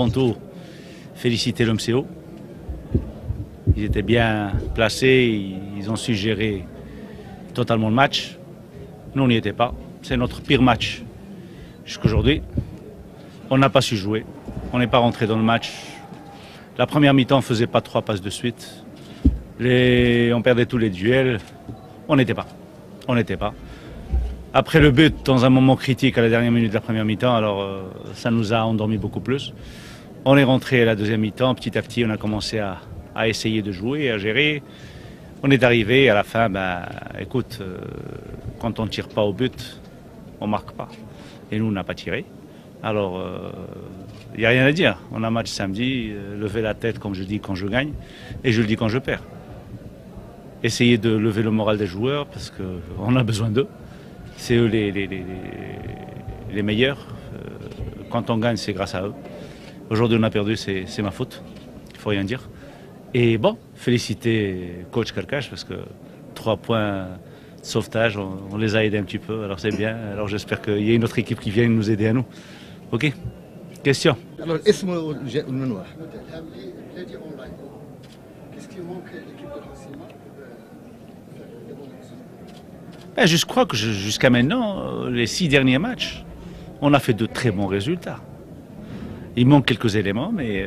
avant tout féliciter l'MCO. Ils étaient bien placés, ils ont su gérer totalement le match. Nous, on n'y était pas. C'est notre pire match jusqu'aujourd'hui. On n'a pas su jouer. On n'est pas rentré dans le match. La première mi-temps, on ne faisait pas 3 passes de suite. On perdait tous les duels. On n'était pas. On n'était pas. Après le but, dans un moment critique à la dernière minute de la première mi-temps, alors ça nous a endormis beaucoup plus. On est rentré à la deuxième mi-temps. Petit à petit, on a commencé à essayer de jouer, à gérer. On est arrivé à la fin, écoute, quand on ne tire pas au but, on ne marque pas. Et nous, on n'a pas tiré. Alors, il n'y a rien à dire. On a un match samedi, lever la tête, comme je dis, quand je gagne, et je le dis quand je perds. Essayer de lever le moral des joueurs, parce qu'on a besoin d'eux. C'est eux les meilleurs. Quand on gagne, c'est grâce à eux. Aujourd'hui, on a perdu, c'est ma faute. Il ne faut rien dire. Et bon, féliciter coach Karkash, parce que 3 points de sauvetage, on les a aidés un petit peu. Alors c'est bien. Alors j'espère qu'il y a une autre équipe qui vient nous aider à nous. OK? Question? Alors, est-ce que le noir? Qu'est-ce qui manque à l'équipe de Hassima? Je crois que jusqu'à maintenant, les 6 derniers matchs, on a fait de très bons résultats. Il manque quelques éléments, mais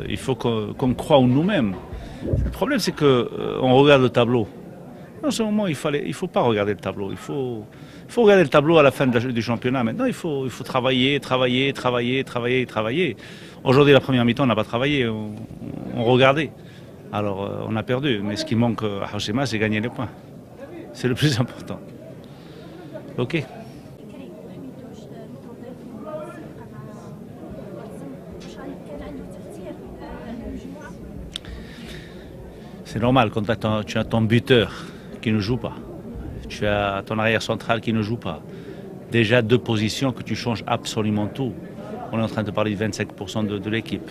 il faut qu'on croie en nous-mêmes. Le problème, c'est qu'on regarde le tableau. En ce moment, il ne faut pas regarder le tableau. Il faut regarder le tableau à la fin du championnat. Maintenant, il faut travailler. Aujourd'hui, la première mi-temps, on n'a pas travaillé. On regardait. Alors, on a perdu. Mais ce qui manque à Hassima, c'est gagner les points. C'est le plus important. OK. C'est normal quand tu as ton buteur qui ne joue pas. Tu as ton arrière central qui ne joue pas. Déjà 2 positions que tu changes absolument tout. On est en train de parler de 25% de l'équipe.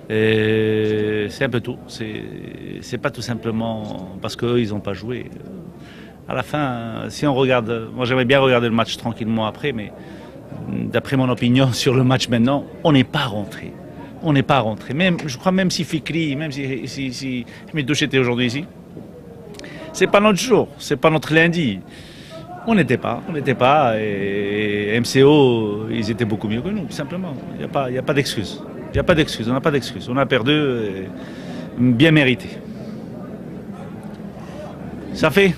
C'est un peu tout. C'est pas tout simplement parce qu'eux, ils n'ont pas joué. À la fin, si on regarde, moi j'aimerais bien regarder le match tranquillement après, mais d'après mon opinion sur le match maintenant, on n'est pas rentré. On n'est pas rentré. Même, je crois même si Fikri, même si Midouche était aujourd'hui ici, c'est pas notre jour, c'est pas notre lundi. On n'était pas. Et MCO, ils étaient beaucoup mieux que nous, tout simplement. Il n'y a pas d'excuse. Il n'y a pas d'excuse, on n'a pas d'excuse. On a perdu, bien mérité. Ça fait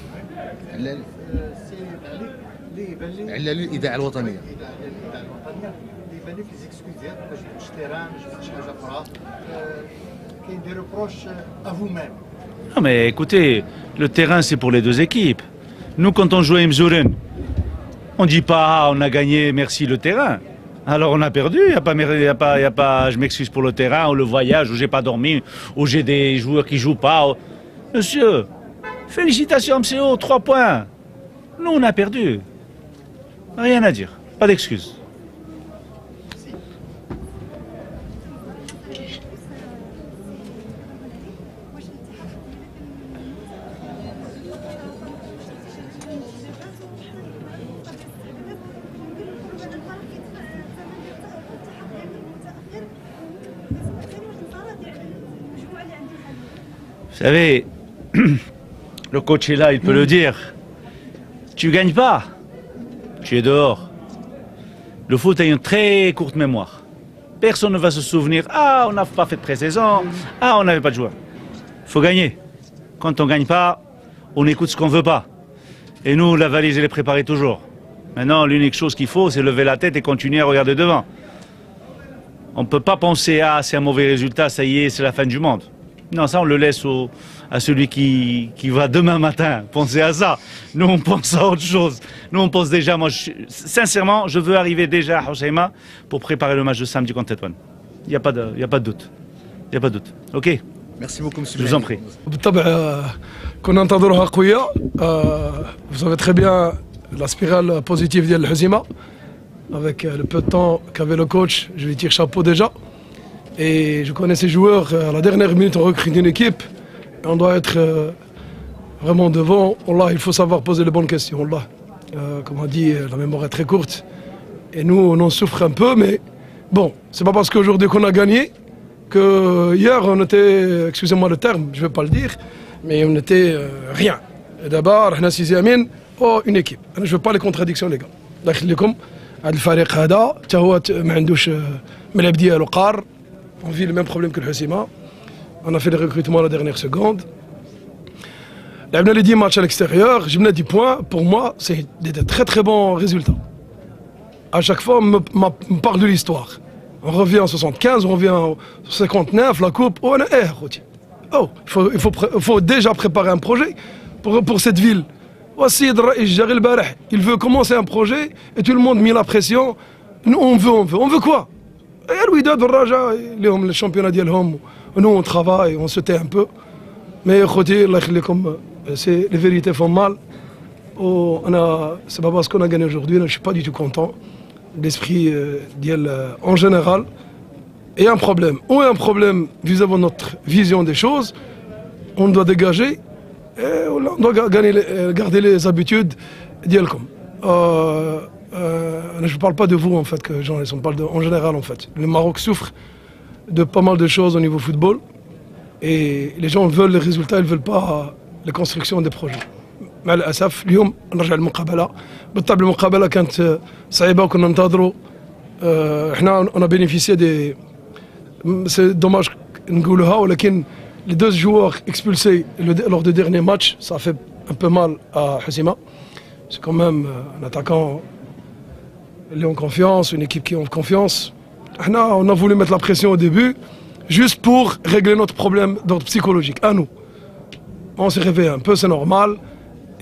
علال الإذاعة الوطنية. يبان لك زيكسكوزيات باش تكونش تيران باش تكونش حاجه اخرى كاين دي روبروش ا فو ميم. Non mais écoutez, le terrain c'est pour les 2 équipes. Nous quand on joue à Mzouren, on dit pas on a gagné, merci le terrain. Alors on a perdu, y a pas je m'excuse pour le terrain, ou le voyage, ou j'ai pas dormi, ou j'ai des joueurs qui jouent pas. Monsieur, félicitations MCO, 3 points. Nous on a perdu. Rien à dire, pas d'excuses. Vous savez, le coach est là, il peut le dire. Tu ne gagnes pas, tu es dehors. Le foot a une très courte mémoire. Personne ne va se souvenir, ah, on n'a pas fait de pré-saison, ah, on n'avait pas de joueurs. Il faut gagner. Quand on ne gagne pas, on écoute ce qu'on ne veut pas. Et nous, la valise, elle est préparée toujours. Maintenant, l'unique chose qu'il faut, c'est lever la tête et continuer à regarder devant. On ne peut pas penser, ah, c'est un mauvais résultat, ça y est, c'est la fin du monde. Non, ça on le laisse à celui qui va demain matin penser à ça. Nous on pense à autre chose. Nous on pense déjà, sincèrement, je veux arriver déjà à Hassima pour préparer le match de samedi contre Tétouan. Il n'y a pas de doute. Il n'y a pas de doute. OK? Merci beaucoup, monsieur. Je vous en prie. Vous savez très bien la spirale positive de Hassima. Avec le peu de temps qu'avait le coach, je lui tire chapeau déjà. Et je connais ces joueurs, à la dernière minute on recrute une équipe, et on doit être vraiment devant. Allah, il faut savoir poser les bonnes questions. Allah. Comme on dit, la mémoire est très courte. Et nous, on en souffre un peu, mais Bon, c'est pas parce qu'aujourd'hui qu'on a gagné que hier on était, excusez-moi le terme, je vais pas le dire, mais on était rien. Et d'abord, on a 6e, oh, une équipe. Je veux pas les contradictions les gars. الله يخليكم هذا الفريق هذا حتى هو ما عندوش ملعب ديالو قار. On vit le même problème que le Husima. On a fait des recrutements à la dernière seconde. On a les 10 matchs à l'extérieur, j'ai mené 10 points. Pour moi, c'est des très très bons résultats. À chaque fois, on me parle de l'histoire. On revient en 75, on revient en 59, la coupe. Oh, il faut déjà préparer un projet pour cette ville. Il veut commencer un projet et tout le monde met la pression. Nous, on veut quoi? Les championnats ديالهم, nous on travaille, on se tait un peu. Mais les vérités font mal. C'est pas parce qu'on a gagné aujourd'hui, je ne suis pas du tout content. L'esprit en général. Et un problème. Ou un problème vis-à-vis de notre vision des choses. On doit dégager. Et on doit garder les habitudes d'Yelkom. Je ne parle pas de vous en fait, que on parle en général en fait. Le Maroc souffre de pas mal de choses au niveau football. Et les gens veulent les résultats, ils ne veulent pas la construction des projets. مع الاسف اليوم نرجع للمقابله بالطبع المقابله كانت صعيبه وكنا ننتظروا احنا on a bénéficié des c'est dommage نقولوها ولكن les 2 joueurs expulsés lors des derniers matchs ça a fait un peu mal à Husima. C'est quand même un attaquant qui est en confiance, une équipe qui est en confiance. On a voulu mettre la pression au début juste pour régler notre problème d'ordre psychologique à nous. On s'est réveillé un peu, c'est normal.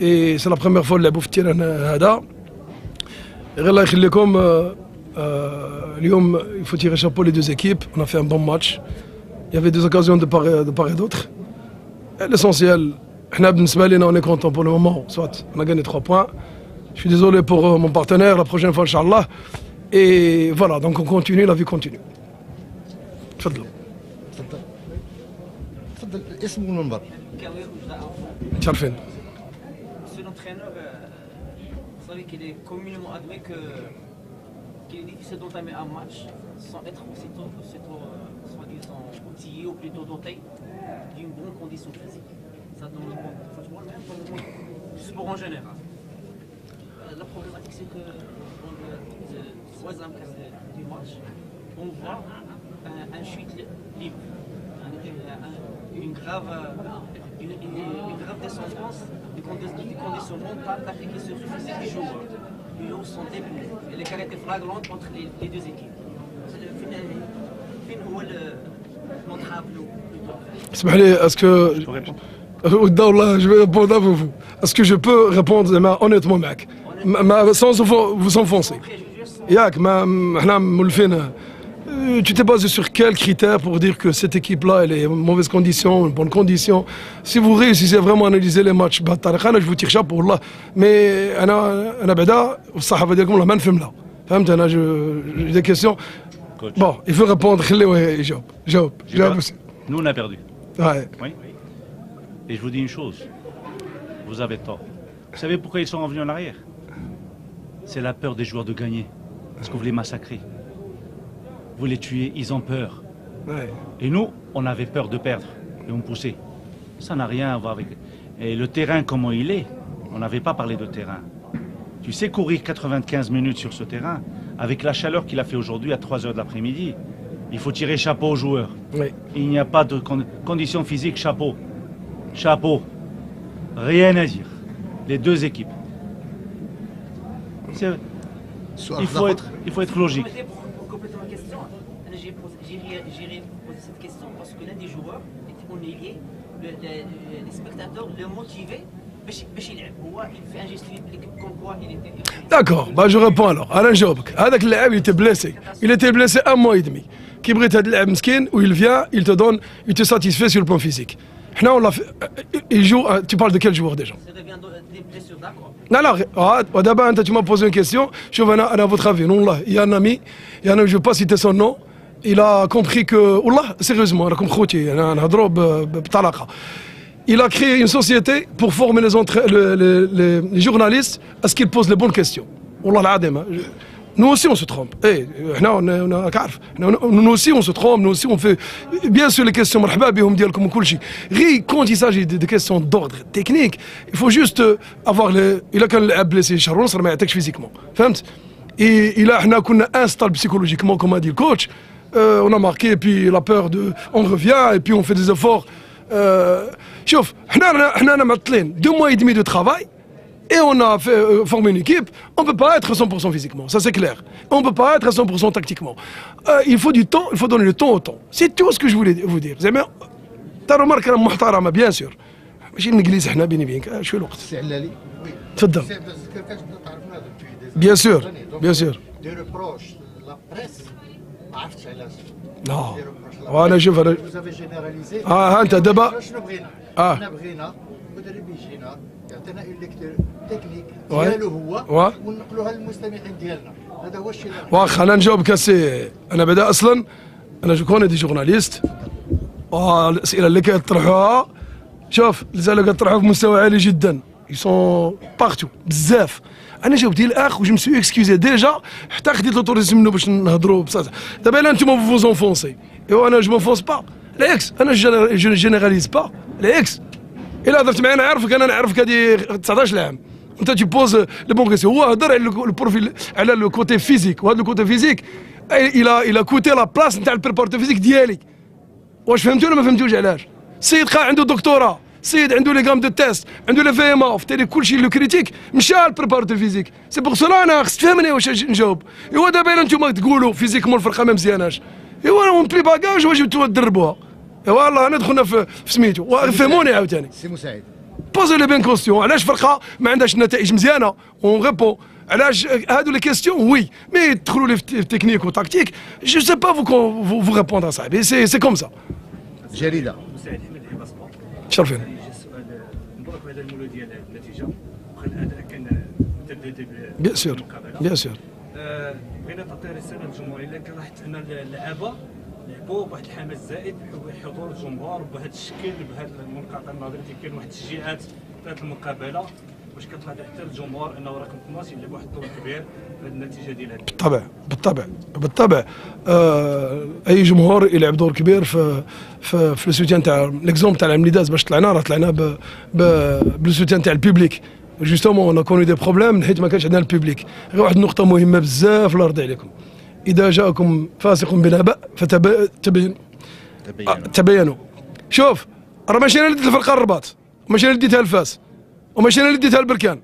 Et c'est la première fois que je suis allé à Allah يخليكم اليوم il faut tirer chapeau les 2 équipes. On a fait un bon match. Il y avait des occasions de part et d'autre. L'essentiel, on est content pour le moment. Soit on a gagné 3 points. Je suis désolé pour mon partenaire. La prochaine fois, Inch'Allah. Et voilà, donc on continue, la vie continue. تفضلوا. تفضل اسم والمنبر. متشرفين. C'est l'entraîneur, vous savez qu'il est communément admis qu'il est difficile d'entamer un match sans être aussitôt soi-disant outillé ou plutôt doté d'une bonne condition physique. Ça dans le monde du football, même dans le monde du sport en général. La problématique c'est que dans le 3e quart du match, on voit un chute libre, une grave descendance des conditions mentales, tactiques et physiques des joueurs. Les joueurs sont débordés et les caractères flagrantes entre les 2 équipes. فين هو المنحاب plutôt? اسمح لي, est-ce que je vais répondre à vous. Est-ce que je peux répondre honnêtement معك sans vous enfoncer? ياك ما احنا مولفين. Tu t'es basé sur quels critères pour dire que cette équipe-là, elle est en mauvaise condition, en bonne condition? Si vous réussissez vraiment à analyser les matchs, je vous tire chapeau, Allah. Mais أنا بعدا الصحافة ديالكم والله ما نفهمها. فهمت أنا j'ai des questions. Bon, il faut répondre. جاوب. Nous, on a perdu. Ouais. Oui. Et je vous dis une chose. Vous avez tort. Vous savez pourquoi ils sont revenus en arrière? C'est la peur des joueurs de gagner. Parce que vous les massacrez. Vous les tuez, ils ont peur. Ouais. Et nous, on avait peur de perdre. Et on poussait. Ça n'a rien à voir avec... Et le terrain, comment il est, on n'avait pas parlé de terrain. Tu sais courir 95 minutes sur ce terrain, avec la chaleur qu'il a fait aujourd'hui à 3 h de l'après-midi, il faut tirer chapeau aux joueurs. Oui. Il n'y a pas de conditions physiques, chapeau. Chapeau. Rien à dire. Les 2 équipes. Il faut être logique. Pour compléter ma question, j'ai posé cette question parce que l'un des joueurs était en ailier, les spectateurs le motivaient. Il fait un geste comme quoi il était... D'accord, je réponds alors. Alain Jobk, هذاك اللاعب il était blessé. Il était blessé 1 mois et demi. Qui brille هذا اللاعب مسكين où il vient, il te donne, il te satisfait sur le plan physique. Là on l'a fait. Il joue. Tu parles de quel joueur déjà? Ça devient des blessures, d'accord. Non, d'abord tu m'as posé une question. Je veux à votre avis. Non là, il y a un ami, je ne vais pas citer son nom. Il a compris que, والله sérieusement, أنا كم خوتي أنا نهضروا بطلاقة. Il a créé une société pour former les journalistes à ce qu'ils posent les bonnes questions. والله العظيم. Nous aussi on se trompe. Nous aussi on se trompe, nous aussi on fait. Bien sûr les questions مرحبا بهم ديالكم وكل شيء. غير quand il s'agit de questions d'ordre technique, il faut juste avoir le. إلا كان اللاعب blessé شهر ونص ما يعطيكش فيزيكمون، فهمت؟ إلا حنا كنا انستال psychologiquement comme a dit le coach, on a marqué et puis la peur de on revient et puis on fait des efforts. شوف حنا معطلين 2 mois et demi de travail. Et on a fait, formé une équipe, on ne peut pas être à 100% physiquement, ça c'est clair. On ne peut pas être à 100% tactiquement. Il faut du temps, il faut donner le temps au temps. C'est tout ce que je voulais vous dire. Ta remarque est محترمة bien sûr. ماشي الانجليز حنا بيني وبينك شو الوقت. سي علالي تفضل. Bien sûr, bien sûr. دي روبروش لا بريس ما عرفتش علاش. لا. وانا شوف انا. Vous avez généralisé. ها انت دابا. شنو بغينا؟ حنا بغينا المدرب يجينا يعطينا اون ليكتور تكنيك ديالو هو وننقلوها للمستمعين ديالنا. هذا هو الشيء اللي واخا انا نجاوبك سي انا بعدا اصلا انا جو كوني دي جورناليست الاسئله اللي كيطرحوها شوف الاسئله كيطرحوها بمستوى عالي جدا يسون بارتو بزاف. انا جاوبت الاخ وجو مسوي اكسكوزي ديجا حتى خديت لوتوريزم منه باش نهضروا بصح. دابا الا انتم فوز انفونسي ايوا انا جو مونفونس با العكس انا جو جينيراليز با العكس. الا هضرت معايا نعرفك انا نعرفك هذه 19 عام انت تي بوز لو بون كيسيون. هو هضر على البروفيل على لو كوتي فيزيك وهذا لو كوتي فيزيك الى كوتي لا بلاص نتاع البريباراتور فيزيك ديالي. واش فهمتوا ولا ما فهمتوش علاش؟ السيد قا عنده دكتوراه، السيد عنده لي غام دو تيست، عنده لي في ام اف تيري كلشي لو كريتيك مشى للبريباراتور فيزيك. سي بوغ سولا انا خصك تفهمني واش نجاوب. ايوا دابا الا نتوما تقولوا فيزيكمون الفرقه ما مزياناش ايوا اون بلي باكاج واش جبتوها تدربوها. ايوا الله انا دخلنا في سميتو فهموني عاوتاني. سي مساعد بوزي لي بين كوستيون علاش فرقه ما عندهاش نتائج مزيانه اون ريبون علاش هادو لي كيستيون وي مي تدخلوا لي في تكنيك وتكتيك جو سي با فو ريبوندر صاحبي سي كوم سا. جريده مساعد احمد هبه سبور شرفين. السؤال نبارك على المولى ديال النتيجه وخا الاداء كان متدرب بيان سور بيان سور. بغينا تعطي رساله للجمهور الا كان لاحظت ان اللعابه لعبوا بواحد الحماس زائد بحضور الجمهور بهذا الشكل بهذا المنقطع النظري كاين واحد التشجيعات في هذه المقابله واش كتلاحظ حتى الجمهور انه رقم 12 يلعب واحد الدور كبير في هذه النتيجه ديال هذه؟ بالطبع اي جمهور يلعب دور كبير في لو سوتيان تاع ليكزومبل تاع العام اللي داز باش طلعنا بلو سوتيان تاع البوبليك. جوستومون اون كوني دي بروبليم حيت ما كانش عندنا البوبليك. غير واحد النقطه مهمه بزاف الله يرضي عليكم، إذا جاءكم فاسق بنبأ فتبينوا. شوف راه ماشي انا اللي ديت الفرقه الرباط، ماشي انا اللي ديتها الفاس، وماشي انا اللي ديتها البركان.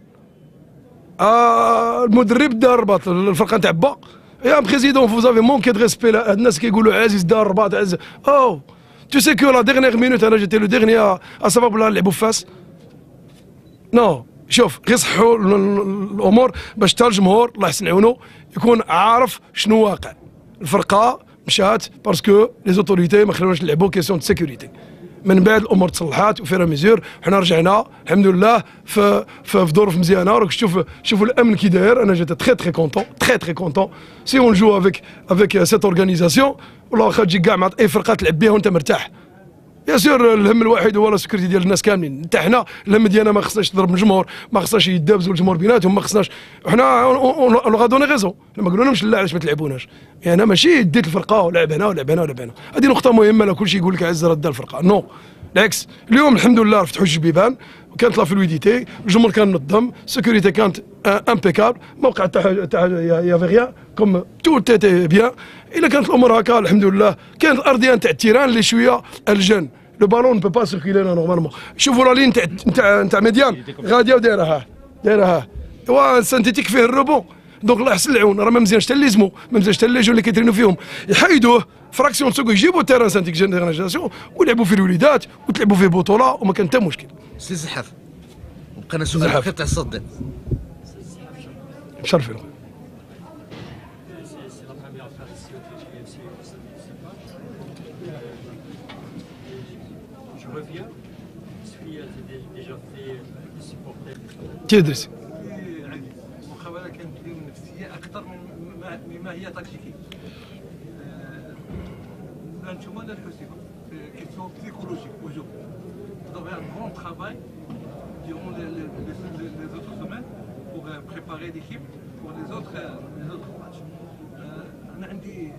المدرب دار الرباط الفرقه نتاع با يا بريزيدون فوزافي مونكي دو ريسبي. هاد الناس كيقولوا عزيز دار الرباط عزيز او تو سي كو لا ديرنيير مينوت انا جيتي لو ديرنيير اسباب بلا نلعبوا في فاس. نو شوف غير صحوا الامور باش حتى الجمهور الله يحسن عونه يكون عارف شنو واقع. الفرقه مشات باسكو لي زوتوريتي ما خلوناش نلعبوا كيسيون دو سيكوريتي. من بعد الامور تصلحات وفي ميزور حنا رجعنا الحمد لله في ظروف مزيانه. راك شوفوا الامن كي داير. انا جيت تري كونتون سي اون جو افيك سيت اورغانيزاسيون والله واخا تجي كاع مع اي فرقه تلعب بها وانت مرتاح. بيان سور الهم الوحيد هو لا سيكوريتي ديال الناس كاملين. حتى حنا الهم ديالنا ما خصناش تضرب الجمهور، ما خصناش يدابزوا الجمهور بيناتهم، ما خصناش حنا اون غادوني غيزون لما قالوا لهمش لا علاش ما تلعبوناش. يعني انا ماشي ديت الفرقه ولعب هنا ولعب هنا ولعب هنا. هذه نقطه مهمه. لا كلشي يقول لك عز رد الفرقه نو بالعكس. اليوم الحمد لله فتحوا الجبيبان وكانت لا فلويديتي، الجمهور كان منظم، السيكوريتي كانت امبيكابل، موقع تاع يا فيغيان كوم تو تيتي بيان. الا كانت الامور هكا الحمد لله. كانت الارضيه نتاع التيران اللي شويه الجن لو بالون بو با سيركيلي نورمالمون. شوفوا لا لين نتاع ميديان غاديه ودايرها ايوا سانتيتيك فيه الروبون. دونك الله يحسن العون راه ما مزيانش حتى ليزمو، ما مزيانش حتى لي جون اللي كيترينو فيهم يحيدوه فراكسيون سوق يجيبوا تيران سانتيك جينيراسيون ويلعبوا فيه الوليدات وتلعبوا فيه بطوله وما كان حتى مشكل. سي زحف وبقينا سؤال اخر تاع الصدق. مشرفين. تدرس المقابله كانت اليوم نفسيه اكثر مما هي تكتيكيه. انتم لا الحسيبه كيسيون بسيكولوجيك وجو. Vous avez un grand travail durant les autres semaines pour préparer l'équipe pour les autres matchs. أنا عندي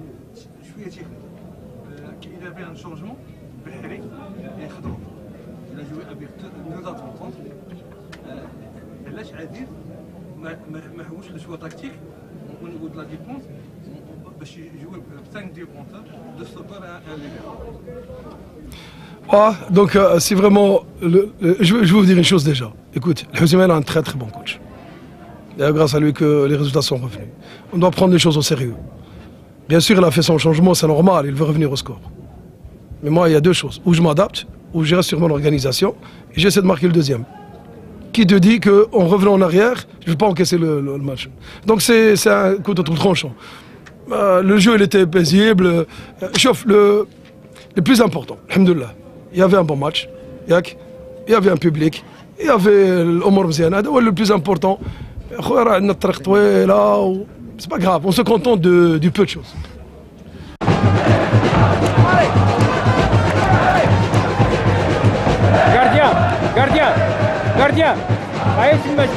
شوية تكنيك. Il avait un changement بحري يخدم. Il a joué avec deux attaquants. علاش عديد ما حوش لشوا تكتيك au niveau de la défense باش يجوي ب 5 défenseurs de stopper un libéral. Ah, donc si vraiment, je vais vous dire une chose déjà. Écoute, le Houssima a un très très bon coach. C'est grâce à lui que les résultats sont revenus. On doit prendre les choses au sérieux. Bien sûr, il a fait son changement, c'est normal, il veut revenir au score. Mais moi, il y a deux choses. Ou je m'adapte, ou je reste sur mon organisation, et j'essaie de marquer le deuxième. Qui te dit qu'en revenant en arrière, je ne vais pas encaisser le match. Donc c'est un coup de tranchant. Le jeu, il était paisible. Chauffe, le plus important, alhamdoulilah, il y avait un bon match, il y avait un public, il y avait l'Omar Mziana, le plus important. C'est pas grave, on se contente du peu de choses. Gardien, allez, c'est le match.